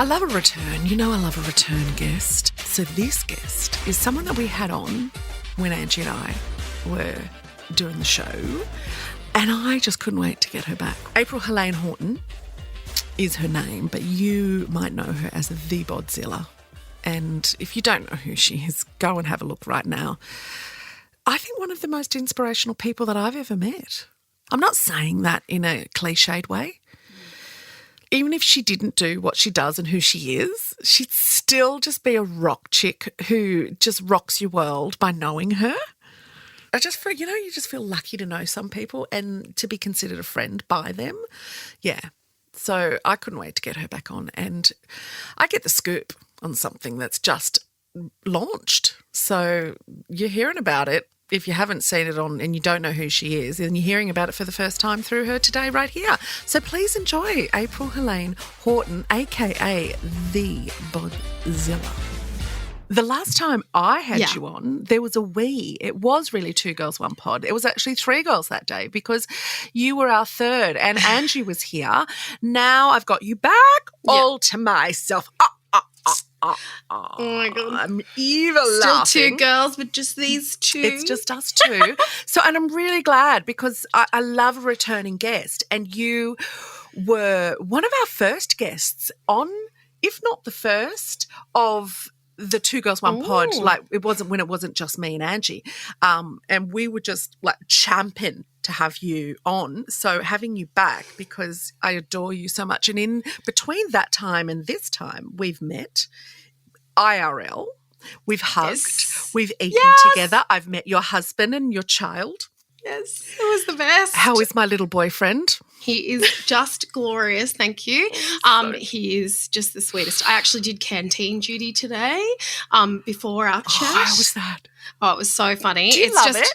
I love a return. You know I love a return guest. So this guest is someone that we had on when Angie and I were doing the show, and I just couldn't wait to get her back. Hélène-Horton is her name, but you might know her as The Bodzilla. And if you don't know who she is, go and have a look right now. I think one of the most inspirational people that I've ever met. I'm not saying that in a cliched way. Even if she didn't do what she does and who she is, she'd still just be a rock chick who just rocks your world by knowing her. I just feel, you just feel lucky to know some people and to be considered a friend by them. Yeah. So I couldn't wait to get her back on. And I get the scoop on something that's just launched. So you're hearing about it. If you haven't seen it on and you don't know who she is, and you're hearing about it for the first time through her today right here. So please enjoy Hélène-Horton, AKA The Bodzilla. The last time I had you on, there was a we. It was really 2 girls, 1 pod. It was actually 3 girls that day because you were our third and Angie was here. Now I've got you back all to myself. Oh my God. I'm evil Still laughing. 2 girls, but just these 2. It's just us 2. And I'm really glad because I love a returning guest, and you were one of our first guests on, if not the first, of the 2 girls, 1 pod. Like it wasn't just me and Angie. And we were just like champing to have you on. So having you back, because I adore you so much. And in between that time and this time, we've met IRL, we've hugged, we've eaten together. I've met your husband and your child. Yes, it was the best. How is my little boyfriend? He is just glorious, thank you. He is just the sweetest. I actually did canteen duty today before our chat. How was that? Oh, it was so funny. Do you love it?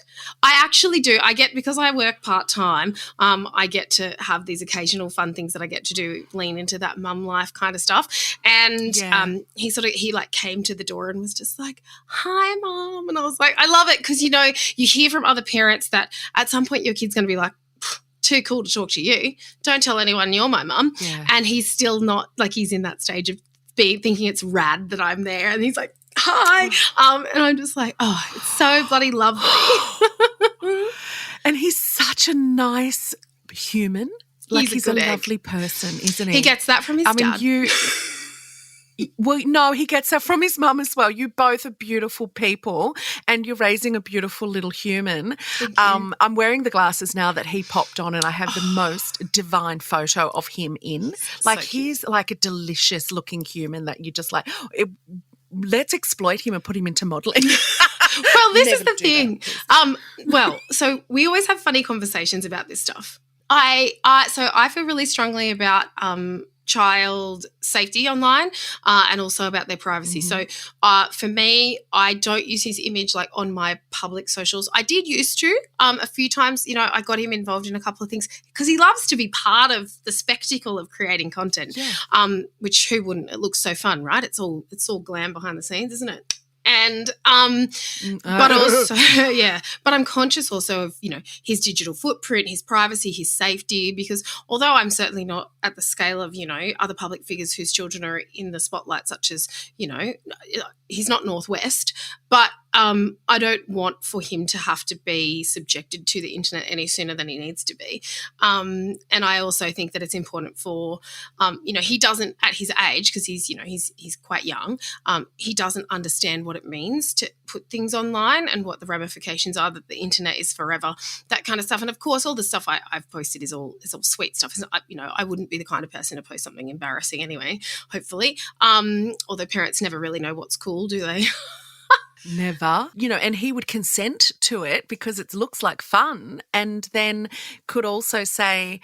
I actually do. Because I work part-time, I get to have these occasional fun things that I get to do, lean into that mum life kind of stuff. And he came to the door and was just like, "Hi, Mom." And I was like, I love it because, you hear from other parents that at some point your kid's going to be like, too cool to talk to you. Don't tell anyone you're my mum. Yeah. And he's still not, he's in that stage of thinking it's rad that I'm there. And he's like, "Hi." And I'm just like, oh, it's so bloody lovely. And he's such a nice human. He's a lovely person, isn't he? He gets that from his dad. Well, no, he gets that from his mum as well. You both are beautiful people and you're raising a beautiful little human. I'm wearing the glasses now that he popped on, and I have the most divine photo of him in. He's like a delicious looking human that you just let's exploit him and put him into modelling. Well, this is the thing. So we always have funny conversations about this stuff. I feel really strongly about child safety online and also about their privacy. Mm-hmm. So for me, I don't use his image on my public socials. I did used to a few times. I got him involved in a couple of things because he loves to be part of the spectacle of creating content. Yeah. Which who wouldn't? It looks so fun, right? It's all glam behind the scenes, isn't it? And but also but I'm conscious also of his digital footprint, his privacy, his safety, because although I'm certainly not at the scale of other public figures whose children are in the spotlight, such as he's not Northwest, but I don't want for him to have to be subjected to the internet any sooner than he needs to be. And I also think that it's important for, he doesn't at his age, because he's quite young, he doesn't understand what it means to put things online and what the ramifications are, that the internet is forever, that kind of stuff. And of course, all the stuff I've posted is all sweet stuff. I wouldn't be the kind of person to post something embarrassing anyway, hopefully. Although parents never really know what's cool, do they? Never. And he would consent to it because it looks like fun, and then could also say,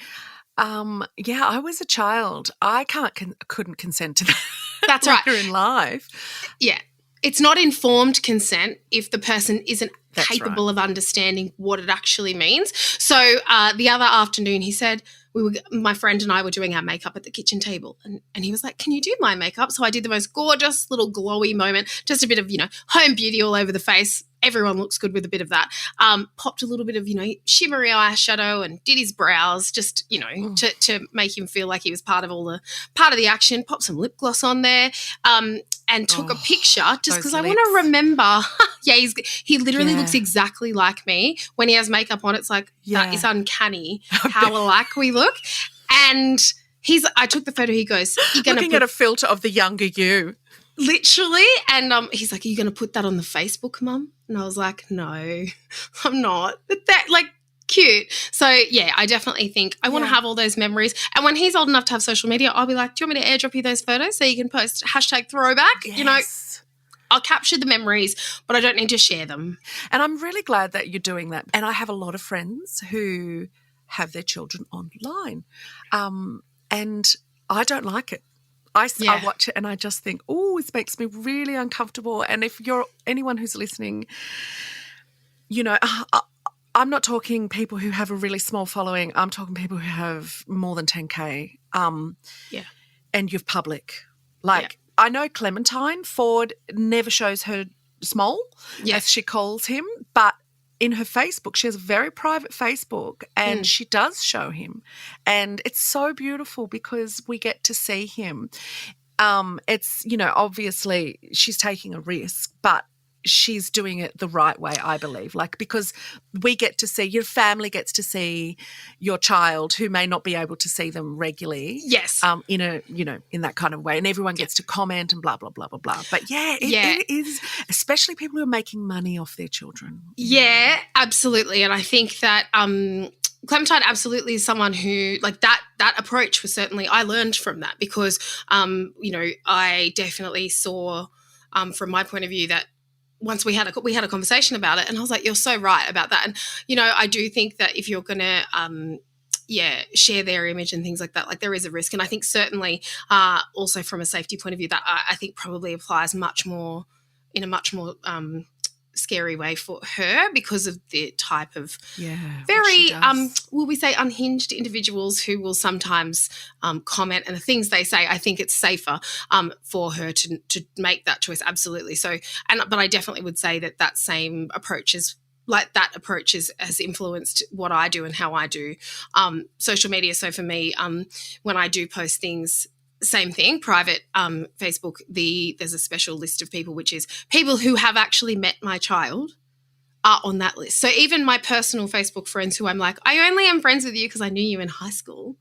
I was a child. I couldn't consent to that. That's right. Later in life. Yeah. It's not informed consent if the person isn't capable of understanding what it actually means. So the other afternoon he said, my friend and I were doing our makeup at the kitchen table, and he was like, "Can you do my makeup?" So I did the most gorgeous little glowy moment, just a bit of, home beauty all over the face. everyone looks good with a bit of that. Popped a little bit of, shimmery eyeshadow and did his brows just, to make him feel like he was part of the action. Popped some lip gloss on there. And took a picture just because I want to remember. Yeah, he literally looks exactly like me. When he has makeup on, it's like, that is uncanny how alike we look. And I took the photo, he goes, you're going to looking at a filter of the younger you. Literally. And he's like, are you going to put that on the Facebook, Mum? And I was like, no, I'm not. But that, cute. So, yeah, I definitely think I want to have all those memories. And when he's old enough to have social media, I'll be like, do you want me to airdrop you those photos so you can post #throwback? Yes. I'll capture the memories, but I don't need to share them. And I'm really glad that you're doing that. And I have a lot of friends who have their children online. And I don't like it. I watch it and I just think, oh, it makes me really uncomfortable. And if you're anyone who's listening, I'm not talking people who have a really small following. I'm talking people who have more than 10K. And you're public. I know Clementine Ford never shows her small, as she calls him, but in her Facebook, she has a very private Facebook and she does show him. And it's so beautiful because we get to see him. It's, obviously she's taking a risk, but she's doing it the right way, I believe, because we get to see, your family gets to see your child who may not be able to see them regularly. Yes. In that kind of way. And everyone gets to comment and blah, blah, blah, blah, blah. But it is, especially people who are making money off their children. Yeah, absolutely. And I think that Clementine absolutely is someone who, that approach was certainly, I learned from that because, I definitely saw from my point of view that once we had a conversation about it and I was like, you're so right about that. And, I do think that if you're going to, share their image and things like that, there is a risk. And I think certainly also from a safety point of view that I think probably applies in a much more scary way for her because of the type of very, will we say, unhinged individuals who will sometimes comment and the things they say. I think it's safer for her to make that choice. Absolutely. So, but I definitely would say that same approach is has influenced what I do and how I do social media. So for me, when I do post things, same thing, private Facebook, there's a special list of people, which is people who have actually met my child are on that list. So even my personal Facebook friends who I'm like, I only am friends with you because I knew you in high school,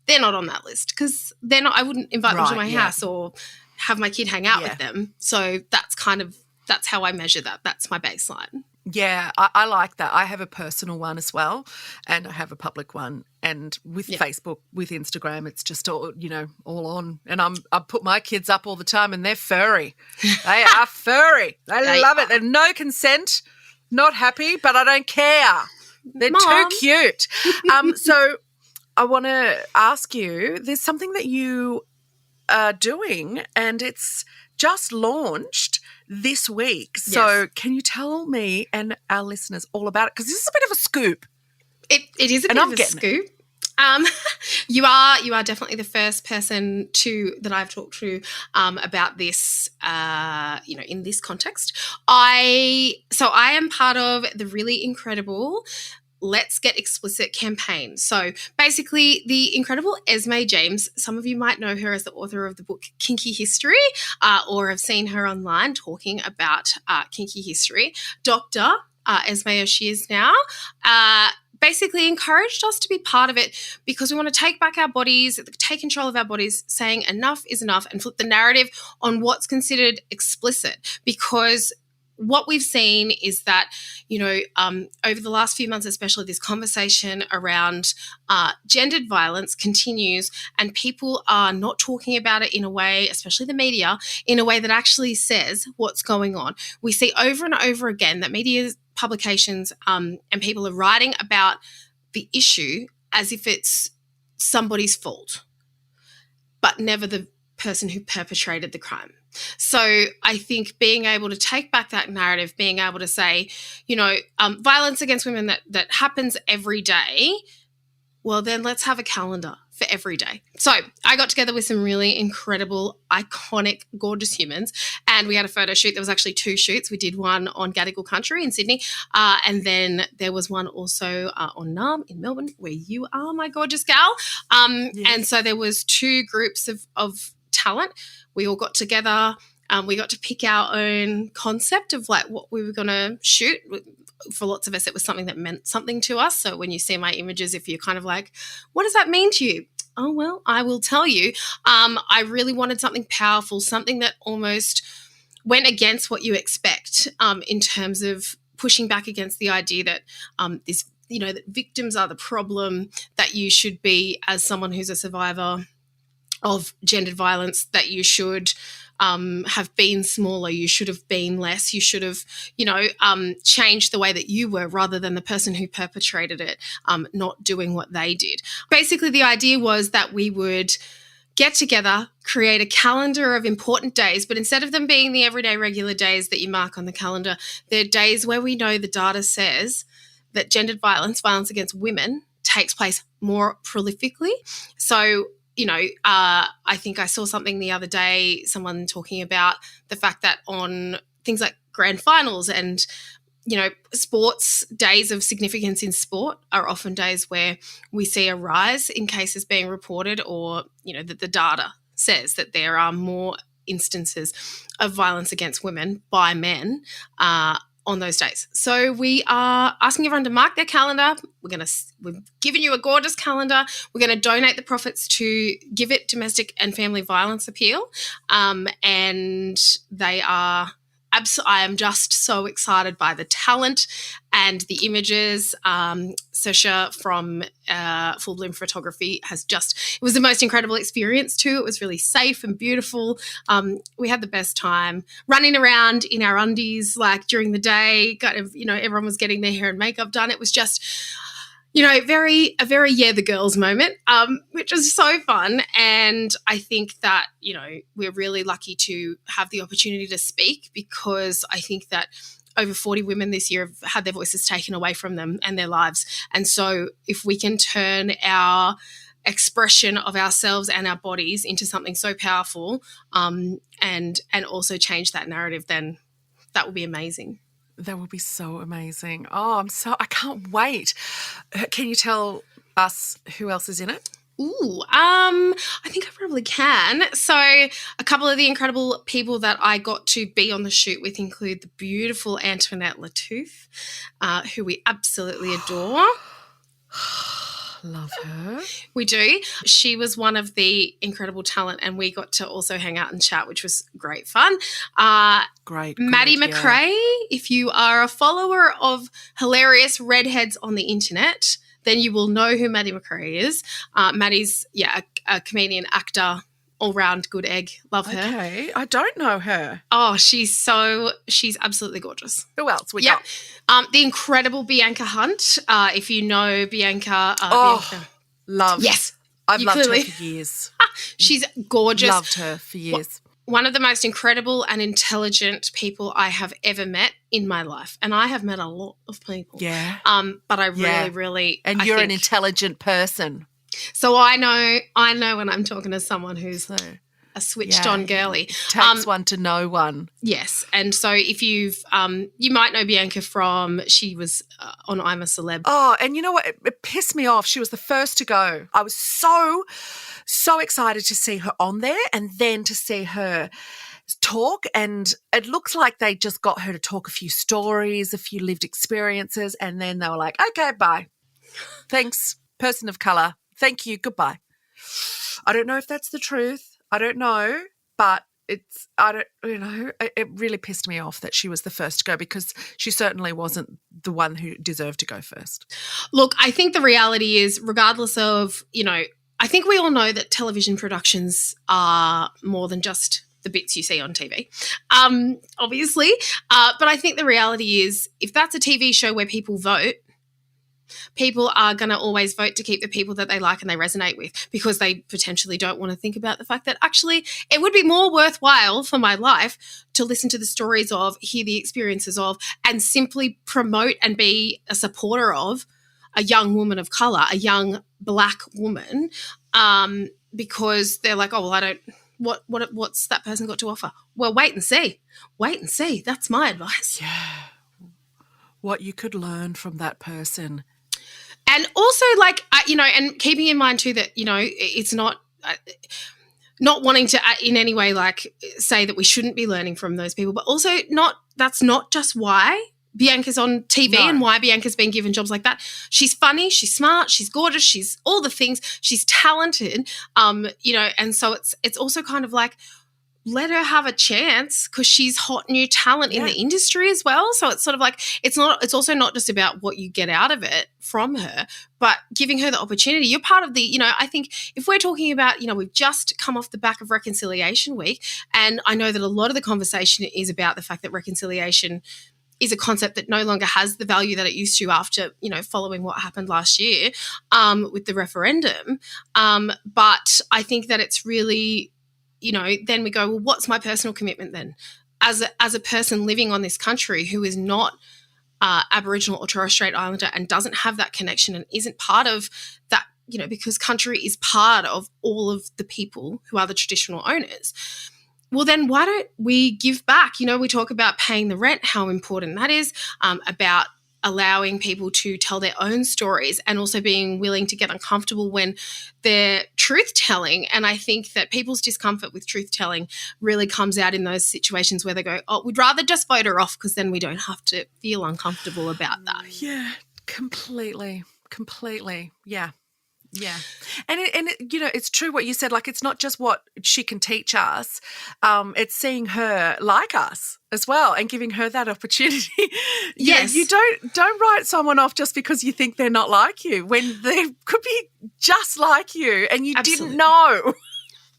they're not on that list because they're not. I wouldn't invite them to my house or have my kid hang out with them. So that's how I measure that. That's my baseline. Yeah, I like that. I have a personal one as well and I have a public one. And with Facebook, with Instagram, it's just all, all on. And I put my kids up all the time and they're furry. They are furry. They love it. There's no consent, not happy, but I don't care. They're too cute. So I want to ask you, there's something that you are doing and it's just launched this week. So can you tell me and our listeners all about it? Because this is a bit of a scoop. It is a bit of a scoop. You are definitely the first person that I've talked to about this, in this context. I am part of the really incredible Let's Get Explicit campaign. So basically the incredible Esme James, some of you might know her as the author of the book Kinky History or have seen her online talking about kinky history. Dr. Esme, as she is now, basically encouraged us to be part of it because we want to take back our bodies, take control of our bodies, saying enough is enough and flip the narrative on what's considered explicit because what we've seen is that, over the last few months, especially this conversation around gendered violence continues and people are not talking about it in a way, especially the media, in a way that actually says what's going on. We see over and over again that media publications and people are writing about the issue as if it's somebody's fault, but never the person who perpetrated the crime. So I think being able to take back that narrative, being able to say, violence against women that happens every day, well, then let's have a calendar for every day. So I got together with some really incredible, iconic, gorgeous humans, and we had a photo shoot. There was actually 2 shoots. We did one on Gadigal country in Sydney, and then there was one also on Naarm in Melbourne, where you are, my gorgeous gal. Yes. And so there was 2 groups of talent. We all got together. We got to pick our own concept of like what we were going to shoot. For lots of us, it was something that meant something to us. So when you see my images, if you're kind of like, what does that mean to you? Oh, well, I will tell you. I really wanted something powerful, something that almost went against what you expect in terms of pushing back against the idea that that victims are the problem, that you should be, as someone who's a survivor of gendered violence, that you should have been smaller, you should have been less, you should have, changed the way that you were rather than the person who perpetrated it not doing what they did. Basically, the idea was that we would get together, create a calendar of important days, but instead of them being the everyday regular days that you mark on the calendar, they're days where we know the data says that gendered violence against women takes place more prolifically. So I think I saw something the other day, someone talking about the fact that on things like grand finals and, sports, days of significance in sport are often days where we see a rise in cases being reported, or, that the data says that there are more instances of violence against women by men on those days. So we are asking everyone to mark their calendar. We've given you a gorgeous calendar. We're going to donate the profits to Give It Domestic and Family Violence Appeal. And they are I am just so excited by the talent and the images. Sasha from Full Bloom Photography it was the most incredible experience too. It was really safe and beautiful. We had the best time running around in our undies, like during the day, kind of, everyone was getting their hair and makeup done. It was just, a very the girls moment, which was so fun. And I think that, we're really lucky to have the opportunity to speak, because I think that over 40 women this year have had their voices taken away from them and their lives. And so if we can turn our expression of ourselves and our bodies into something so powerful, and also change that narrative, then that will be amazing. That would be so amazing. Oh, I can't wait. Can you tell us who else is in it? Ooh, I think I probably can. So a couple of the incredible people that I got to be on the shoot with include the beautiful Antoinette Latouth, who we absolutely adore. Love her. We do. She was one of the incredible talent, and we got to also hang out and chat, which was great fun. Great. Maddie McRae, if you are a follower of hilarious redheads on the internet, then you will know who Maddie McRae is. Maddie's, a comedian, actor, all-round good egg. Love her. Okay, I don't know her. Oh, she's absolutely gorgeous. Who else we got? The incredible Bianca Hunt. If you know Bianca. Bianca. Love. Yes. I've loved her for years. She's gorgeous. Loved her for years. One of the most incredible and intelligent people I have ever met in my life. And I have met a lot of people. Yeah. But I really And you're an intelligent person. So I know when I'm talking to someone who's a switched on girly. Takes one to know one. Yes. And so if you might know Bianca from, she was on I'm a Celeb. Oh, and you know what? It pissed me off. She was the first to go. I was so excited to see her on there, and then to see her talk, and it looks like they just got her to talk a few stories, a few lived experiences, and then they were like, okay, bye. Thanks, person of colour. Thank you, goodbye. I don't know if that's the truth. I don't know, but it really pissed me off that she was the first to go, because she certainly wasn't the one who deserved to go first. Look, I think the reality is, regardless of, I think we all know that television productions are more than just the bits you see on TV, obviously. But I think the reality is, if that's a TV show where people vote, people are going to always vote to keep the people that they like and they resonate with, because they potentially don't want to think about the fact that actually it would be more worthwhile for my life to listen to the stories of, hear the experiences of, and simply promote and be a supporter of a young woman of colour, a young black woman, because they're like, oh, well, I don't – what's that person got to offer? Well, wait and see. Wait and see. That's my advice. Yeah. What you could learn from that person. And also, like, and keeping in mind too that, it's not not wanting to in any way, like, say that we shouldn't be learning from those people, but also that's not just why Bianca's on TV and why Bianca's been given jobs like that. She's funny, she's smart, she's gorgeous, she's all the things, she's talented, and so it's also kind of like, let her have a chance because she's hot new talent in the industry as well. So it's sort of like it's also not just about what you get out of it from her, but giving her the opportunity. You're part of the, I think if we're talking about, we've just come off the back of Reconciliation Week, and I know that a lot of the conversation is about the fact that reconciliation is a concept that no longer has the value that it used to after, following what happened last year with the referendum. But I think that it's really, then we go, well, what's my personal commitment then? As a person living on this country who is not Aboriginal or Torres Strait Islander and doesn't have that connection and isn't part of that, because country is part of all of the people who are the traditional owners. Well, then why don't we give back? We talk about paying the rent, how important that is, about allowing people to tell their own stories and also being willing to get uncomfortable when they're truth-telling. And I think that people's discomfort with truth-telling really comes out in those situations where they go, oh, we'd rather just vote her off because then we don't have to feel uncomfortable about that. Yeah, completely. Yeah. Yeah. And it's true what you said, like it's not just what she can teach us, it's seeing her like us as well and giving her that opportunity. Yes. You don't write someone off just because you think they're not like you when they could be just like you and you didn't know.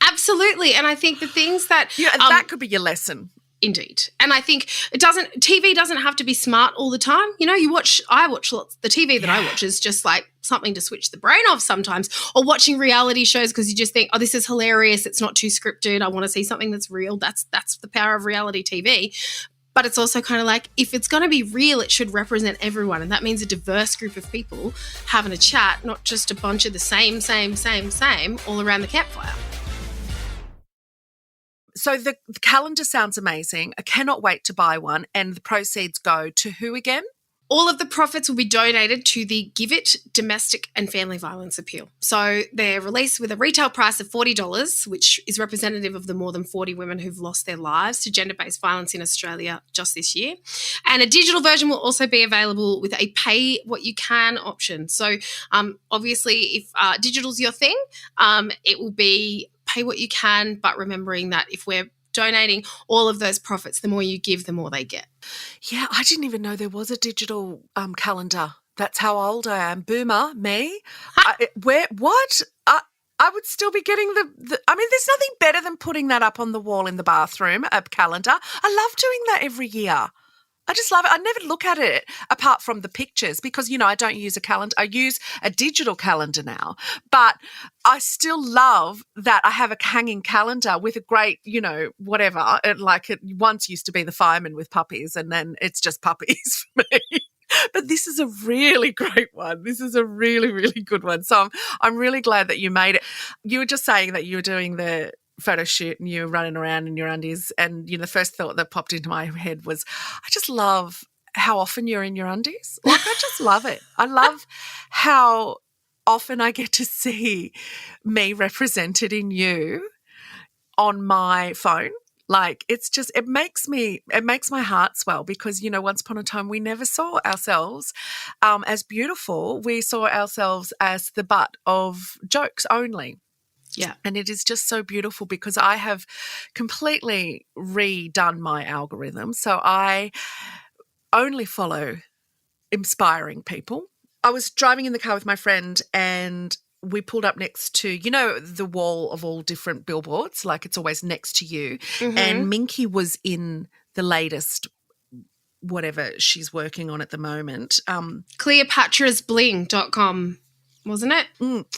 Absolutely. And I think the things that that could be your lesson. Indeed. And I think TV doesn't have to be smart all the time. I watch lots. The TV that I watch is just like something to switch the brain off sometimes, or watching reality shows because you just think, oh, this is hilarious. It's not too scripted. I want to see something that's real. That's the power of reality TV. But it's also kind of like, if it's going to be real, it should represent everyone. And that means a diverse group of people having a chat, not just a bunch of the same all around the campfire. So the calendar sounds amazing. I cannot wait to buy one. And the proceeds go to who again? All of the profits will be donated to the Give It Domestic and Family Violence Appeal. So they're released with a retail price of $40, which is representative of the more than 40 women who've lost their lives to gender-based violence in Australia just this year. And a digital version will also be available with a pay what you can option. So obviously if digital's your thing, it will be pay what you can, but remembering that if we're donating all of those profits, the more you give, the more they get. Yeah, I didn't even know there was a digital calendar. That's how old I am. Boomer, me. What? I would still be getting the I mean, there's nothing better than putting that up on the wall in the bathroom, a calendar. I love doing that every year. I just love it. I never look at it apart from the pictures because, I don't use a calendar. I use a digital calendar now. But I still love that I have a hanging calendar with a great, whatever. It once used to be the fireman with puppies and then it's just puppies for me. But this is a really great one. This is a really, really good one. So I'm really glad that you made it. You were just saying that you were doing the photo shoot and you're running around in your undies and the first thought that popped into my head was I just love how often you're in your undies. I just love it. I love how often I get to see me represented in you on my phone. It makes my heart swell because, once upon a time we never saw ourselves as beautiful. We saw ourselves as the butt of jokes only. Yeah. And it is just so beautiful because I have completely redone my algorithm. So I only follow inspiring people. I was driving in the car with my friend and we pulled up next to, the wall of all different billboards, like it's always next to you. Mm-hmm. And Minky was in the latest whatever she's working on at the moment. CleopatrasBling.com, wasn't it?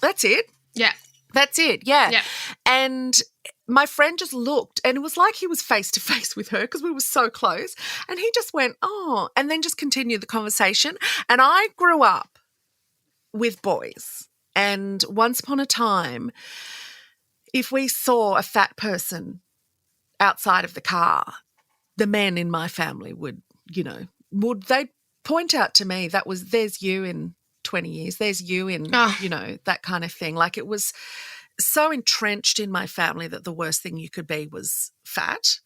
That's it. Yeah. That's it, yeah. Yeah. And my friend just looked and it was like he was face to face with her because we were so close and he just went, oh, and then just continued the conversation. And I grew up with boys. And once upon a time, if we saw a fat person outside of the car, the men in my family would they'd point out to me there's you in 20 years, there's you in, that kind of thing. Like, it was so entrenched in my family that the worst thing you could be was fat.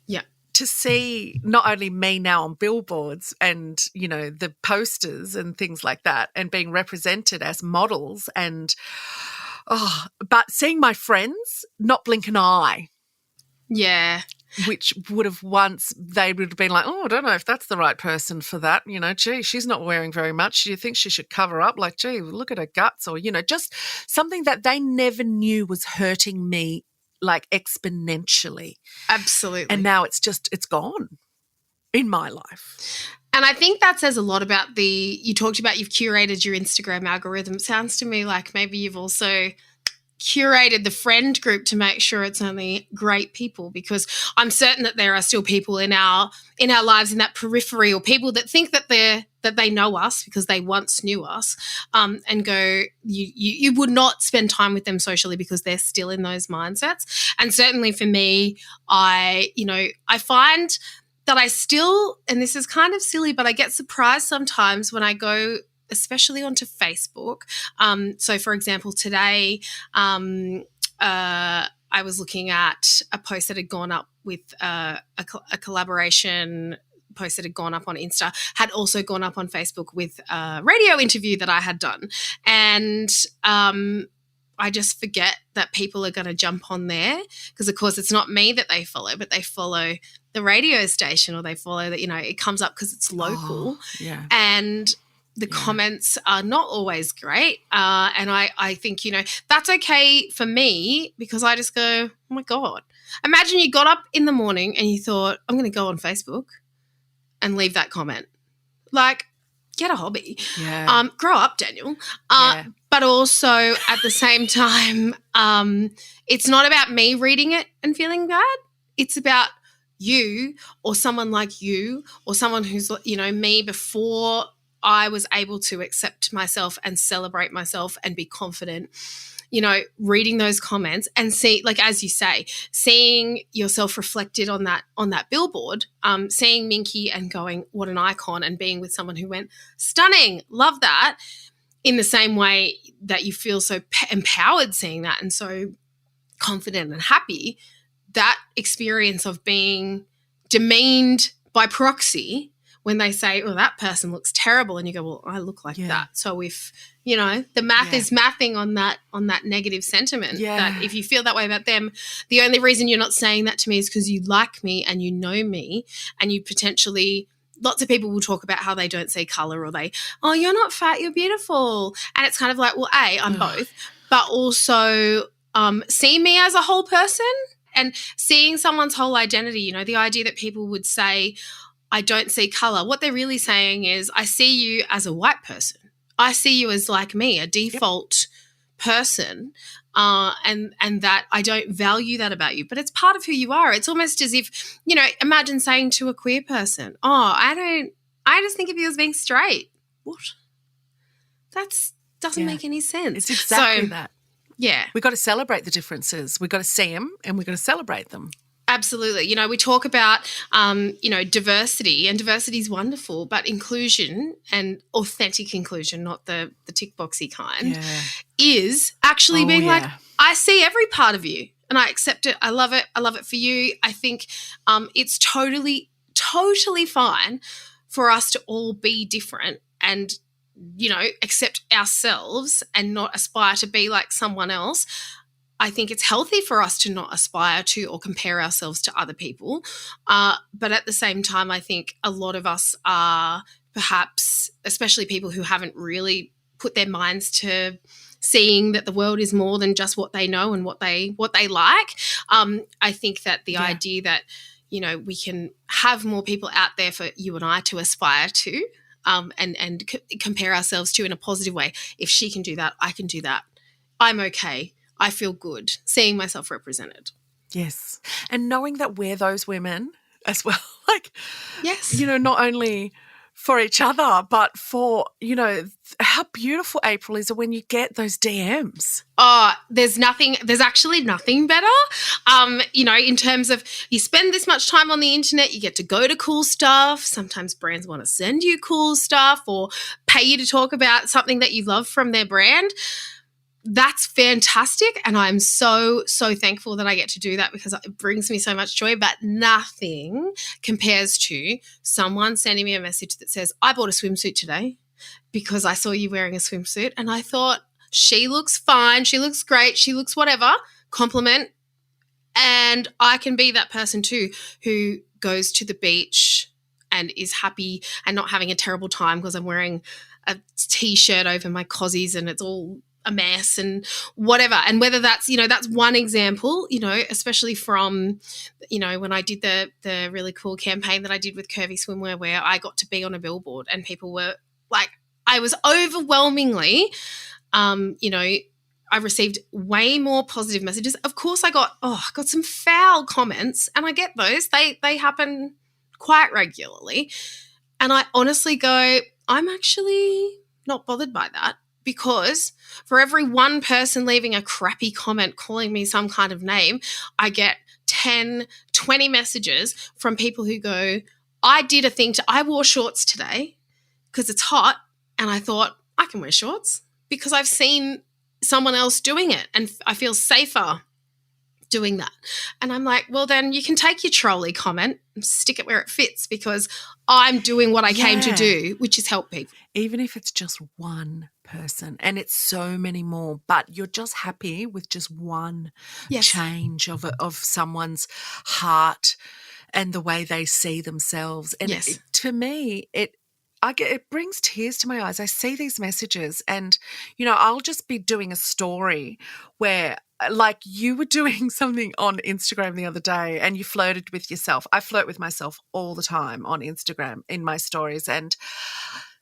Yeah. To see not only me now on billboards and, the posters and things like that, and being represented as models but seeing my friends not blink an eye. Yeah. Which would have they would have been like, oh, I don't know if that's the right person for that. Gee, she's not wearing very much. Do you think she should cover up? Like, gee, look at her guts, or, just something that they never knew was hurting me, like, exponentially. Absolutely. And now it's gone in my life. And I think that says a lot about you talked about you've curated your Instagram algorithm. It sounds to me like maybe you've also curated the friend group to make sure it's only great people, because I'm certain that there are still people in our lives in that periphery, or people that think that they know us because they once knew us, and go, you would not spend time with them socially because they're still in those mindsets. And certainly for me, I find that I still, and this is kind of silly, but I get surprised sometimes when I go, especially onto Facebook. So, for example, today I was looking at a post that had gone up with a collaboration post that had gone up on Insta, had also gone up on Facebook with a radio interview that I had done. And I just forget that people are going to jump on there because, of course, it's not me that they follow, but they follow the radio station, or they follow that, it comes up because it's local. Yeah. And the comments are not always great. And I think, that's okay for me, because I just go, oh, my God. Imagine you got up in the morning and you thought, I'm going to go on Facebook and leave that comment. Like, get a hobby. Yeah. Grow up, Daniel. But also at the same time, it's not about me reading it and feeling bad. It's about you, or someone like you, or someone who's, me before I was able to accept myself and celebrate myself and be confident, reading those comments and see, like, as you say, seeing yourself reflected on that billboard, seeing Minky and going, what an icon, and being with someone who went, stunning, love that, in the same way that you feel so empowered seeing that and so confident and happy. That experience of being demeaned by proxy when they say, oh, that person looks terrible, and you go, well, I look like that. So if, the math is mathing on that negative sentiment, that if you feel that way about them, the only reason you're not saying that to me is because you like me and you know me, and you potentially, lots of people will talk about how they don't see colour, or oh, you're not fat, you're beautiful. And it's kind of like, well, I'm both, but also see me as a whole person. And seeing someone's whole identity, the idea that people would say, I don't see colour. What they're really saying is, I see you as a white person. I see you as like me, a default person, and that I don't value that about you. But it's part of who you are. It's almost as if, imagine saying to a queer person, oh, I just think of you as being straight. What? That doesn't make any sense. It's exactly that. Yeah. We've got to celebrate the differences. We've got to see them, and we've got to celebrate them. Absolutely. We talk about, diversity, and diversity is wonderful, but inclusion, and authentic inclusion, not the tick boxy kind, is actually being like, I see every part of you and I accept it. I love it. I love it for you. I think it's totally, totally fine for us to all be different and, accept ourselves and not aspire to be like someone else. I think it's healthy for us to not aspire to or compare ourselves to other people. But at the same time, I think a lot of us are perhaps, especially people who haven't really put their minds to seeing that the world is more than just what they know and what they like. I think that the idea that, we can have more people out there for you and I to aspire to and compare ourselves to in a positive way. If she can do that, I can do that. I'm okay. I feel good seeing myself represented. Yes. And knowing that we're those women as well. Like, yes, not only for each other, but for, how beautiful, April, is it when you get those DMs. Oh, there's actually nothing better. In terms of you spend this much time on the internet, you get to go to cool stuff. Sometimes brands want to send you cool stuff or pay you to talk about something that you love from their brand. That's fantastic. And I'm so, so thankful that I get to do that because it brings me so much joy. But nothing compares to someone sending me a message that says, I bought a swimsuit today because I saw you wearing a swimsuit and I thought, she looks fine, she looks great, she looks whatever, compliment. And I can be that person too who goes to the beach and is happy and not having a terrible time because I'm wearing a T-shirt over my cozies and it's all a mess and whatever. And whether that's, that's one example, especially from, when I did the really cool campaign that I did with Curvy Swimwear where I got to be on a billboard and people were like, I was overwhelmingly, I received way more positive messages. Of course I got some foul comments and I get those. They happen quite regularly. And I honestly go, I'm actually not bothered by that. Because for every one person leaving a crappy comment calling me some kind of name, I get 10, 20 messages from people who go, I wore shorts today because it's hot and I thought I can wear shorts because I've seen someone else doing it and I feel safer doing that. And I'm like, well, then you can take your trolley comment and stick it where it fits because I'm doing what I came to do, which is help people. Even if it's just one person and it's so many more, but you're just happy with just one change of someone's heart and the way they see themselves. And to me, it brings tears to my eyes. I see these messages and, I'll just be doing a story where like you were doing something on Instagram the other day and you flirted with yourself. I flirt with myself all the time on Instagram in my stories. And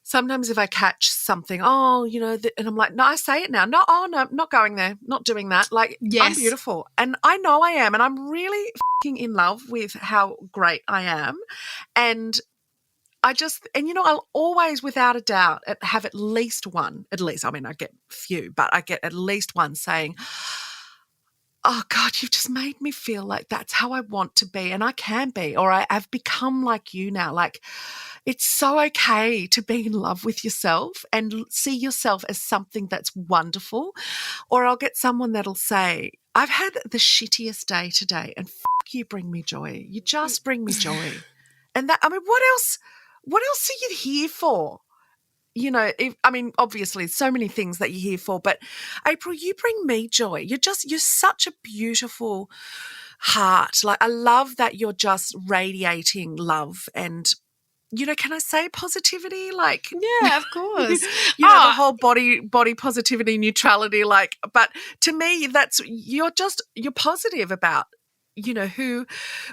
sometimes if I catch something, and I'm like, no, I say it now. No, no, not going there, not doing that. Like, I'm beautiful. And I know I am. And I'm really f***ing in love with how great I am. And I'll always, without a doubt, have at least one, I get few, but I get at least one saying, oh, God, you've just made me feel like that's how I want to be and I can be, or I've become like you now. Like, it's so okay to be in love with yourself and see yourself as something that's wonderful. Or I'll get someone that'll say, I've had the shittiest day today and you bring me joy. You just bring me joy. And what else are you here for? Obviously so many things that you're here for, but April, you bring me joy. You're such a beautiful heart. Like, I love that you're just radiating love and, can I say positivity? Like, yeah, of course. The whole body positivity, neutrality, like, but to me, you're positive about, who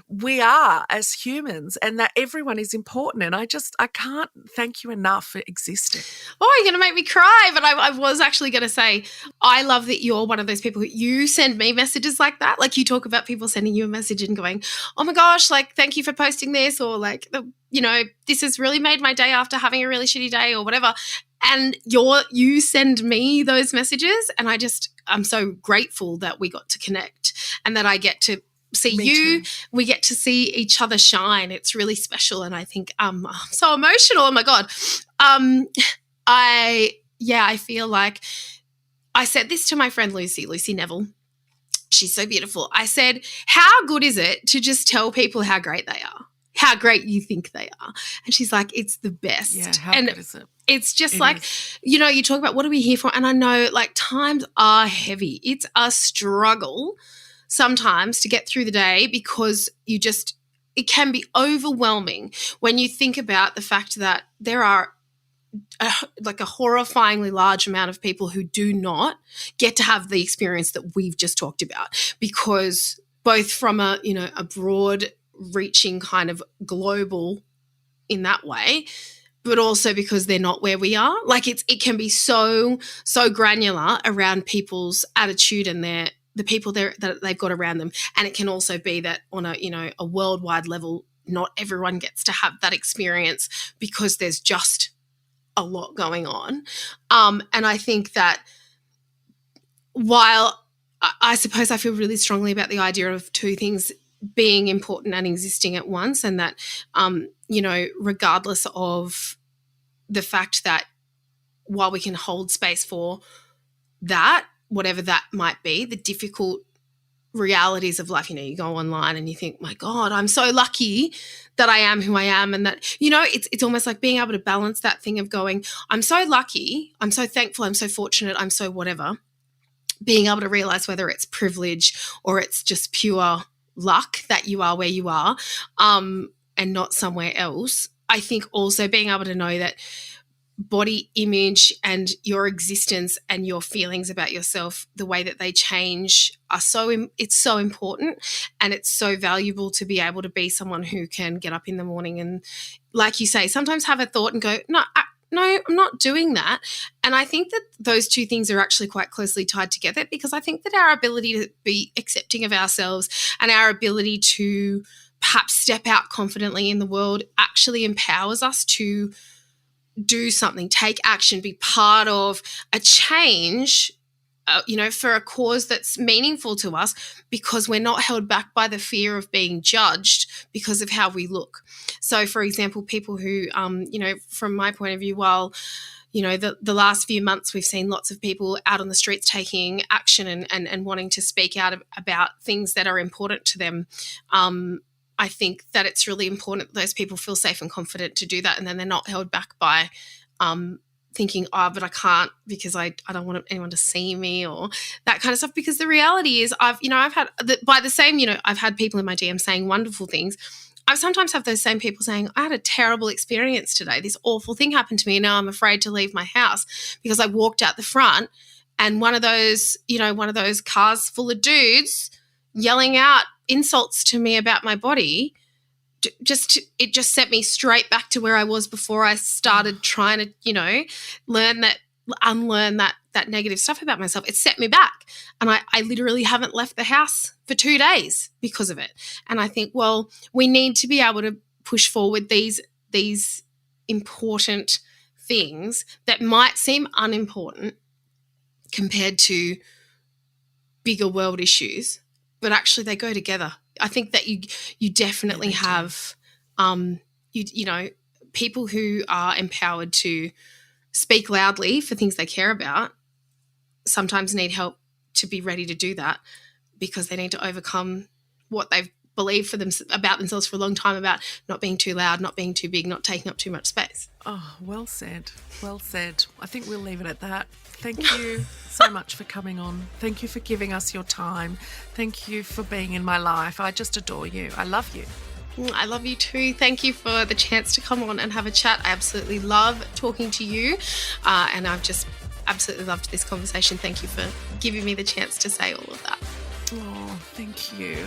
we are as humans and that everyone is important. And I can't thank you enough for existing. Oh, you're going to make me cry. But I was actually going to say, I love that you're one of those people you send me messages like that. Like, you talk about people sending you a message and going, oh my gosh, like, thank you for posting this, or like, this has really made my day after having a really shitty day or whatever. And you send me those messages and I'm so grateful that we got to connect and that I get to see Me you. too. We get to see each other shine. It's really special. And I think I'm so emotional. Oh my God. I feel like I said this to my friend Lucy Neville. She's so beautiful. I said, how good is it to just tell people how great they are? How great you think they are. And she's like, it's the best. Yeah, how good is it? It's just you talk about what are we here for? And I know like times are heavy. It's a struggle sometimes to get through the day because it can be overwhelming when you think about the fact that there are a horrifyingly large amount of people who do not get to have the experience that we've just talked about, because both from a broad reaching kind of global in that way, but also because they're not where we are. Like it can be so granular around people's attitude and the people that they've got around them. And it can also be that on a worldwide level, not everyone gets to have that experience because there's just a lot going on. And I think that while I suppose I feel really strongly about the idea of two things being important and existing at once, and that, regardless of the fact that while we can hold space for that, whatever that might be, the difficult realities of life, you go online and you think, my God, I'm so lucky that I am who I am. And that, it's almost like being able to balance that thing of going, I'm so lucky, I'm so thankful, I'm so fortunate, I'm so whatever, being able to realize whether it's privilege or it's just pure luck that you are where you are, and not somewhere else. I think also being able to know that body image and your existence and your feelings about yourself, the way that they change it's so important, and it's so valuable to be able to be someone who can get up in the morning and, like you say, sometimes have a thought and go, no, I'm not doing that. And I think that those two things are actually quite closely tied together, because I think that our ability to be accepting of ourselves and our ability to perhaps step out confidently in the world actually empowers us to do something, take action, be part of a change, for a cause that's meaningful to us, because we're not held back by the fear of being judged because of how we look. So, for example, people who, from my point of view, while, the last few months we've seen lots of people out on the streets taking action and wanting to speak out about things that are important to them, I think that it's really important that those people feel safe and confident to do that, and then they're not held back by thinking, but I can't because I don't want anyone to see me or that kind of stuff. Because the reality is I've had I've had people in my DM saying wonderful things. I sometimes have those same people saying, I had a terrible experience today. This awful thing happened to me and now I'm afraid to leave my house because I walked out the front and one of those cars full of dudes yelling out insults to me about my body, it just sent me straight back to where I was before I started trying to, unlearn that negative stuff about myself. It set me back. And I literally haven't left the house for 2 days because of it. And I think, well, we need to be able to push forward these important things that might seem unimportant compared to bigger world issues, but actually they go together. I think that you definitely have, people who are empowered to speak loudly for things they care about sometimes need help to be ready to do that, because they need to overcome what they've believed about themselves for a long time about not being too loud, not being too big, not taking up too much space. Oh, well said. Well said. I think we'll leave it at that. Thank you so much for coming on. Thank you for giving us your time. Thank you for being in my life. I just adore you. I love you. I love you too. Thank you for the chance to come on and have a chat. I absolutely love talking to you, and I've just absolutely loved this conversation. Thank you for giving me the chance to say all of that. Oh, thank you.